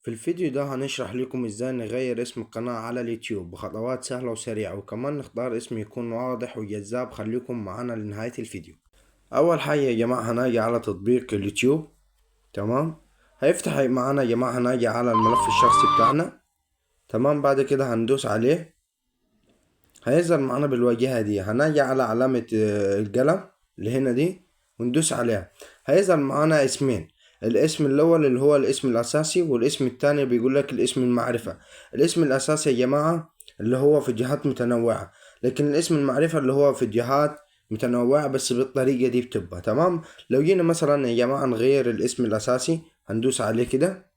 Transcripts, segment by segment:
في الفيديو ده هنشرح لكم ازاي نغير اسم القناة على اليوتيوب بخطوات سهلة وسريعة، وكمان نختار اسم يكون واضح وجذاب. خليكم معنا لنهاية الفيديو. اول حاجة يا جماعة هنجي على تطبيق اليوتيوب. تمام، هيفتح معنا يا جماعة. هنجي على الملف الشخصي بتاعنا. تمام، بعد كده هندوس عليه. هيظهر معنا بالواجهة دي. هنجي على علامة القلم اللي هنا دي وندوس عليها. هيظهر معنا اسمين. الاسم الاول اللي هو الاسم الاساسي، والاسم التاني بيقول لك الاسم المعرفة. الاسم الاساسي يا جماعة اللي هو فيديوهات متنوعة، لكن الاسم المعرفة اللي هو فيديوهات متنوعة بس بالطريقة دي بتبقى تمام. لو جينا مثلا يا جماعة نغير الاسم الاساسي، هندوس عليه كده.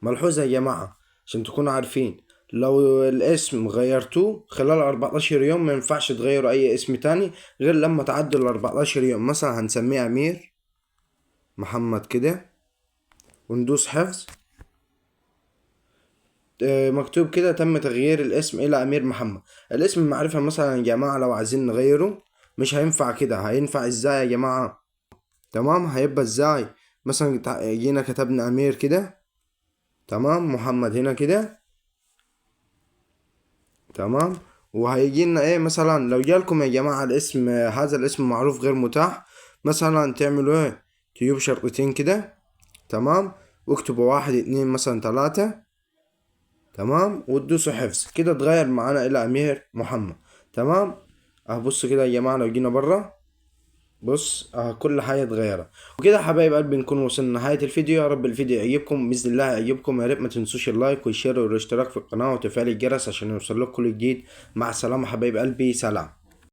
ملحوظة يا جماعة عشان تكونوا عارفين، لو الاسم غيرتوه خلال 14 يوم ما ينفعش تغيروا اي اسم تاني غير لما تعدوا ال 14 يوم. مثلا هنسميه امير محمد كده وندوس حفظ. مكتوب كده تم تغيير الاسم الى امير محمد. الاسم المعرفة مثلا يا جماعة لو عايزين نغيره مش هينفع كده. هينفع ازاي يا جماعة؟ تمام، هيبقى ازاي؟ مثلا جينا كتبنا امير كده، تمام، محمد هنا كده، تمام. وهيجي لنا ايه مثلا لو جالكم يا جماعة الاسم هذا الاسم معروف غير متاح، مثلا تعملوا ايه؟ تجيبوا شرطتين كده، تمام، واكتبوا 1 2 مثلا 3، تمام، وتدوسوا حفظ كده اتغير معانا الى امير محمد. تمام. بصوا كده يا جماعة لو جينا برا، بص كل حاجة اتغيرت. وكده يا حبايب قلبي نكون وصلنا لنهاية الفيديو. يا رب الفيديو يعجبكم، بإذن الله يعجبكم. يا ريت ما تنسوش اللايك والشير والاشتراك في القناة وتفعيل الجرس عشان يوصل لكم كل جديد. مع السلامة حبايب قلبي، سلام.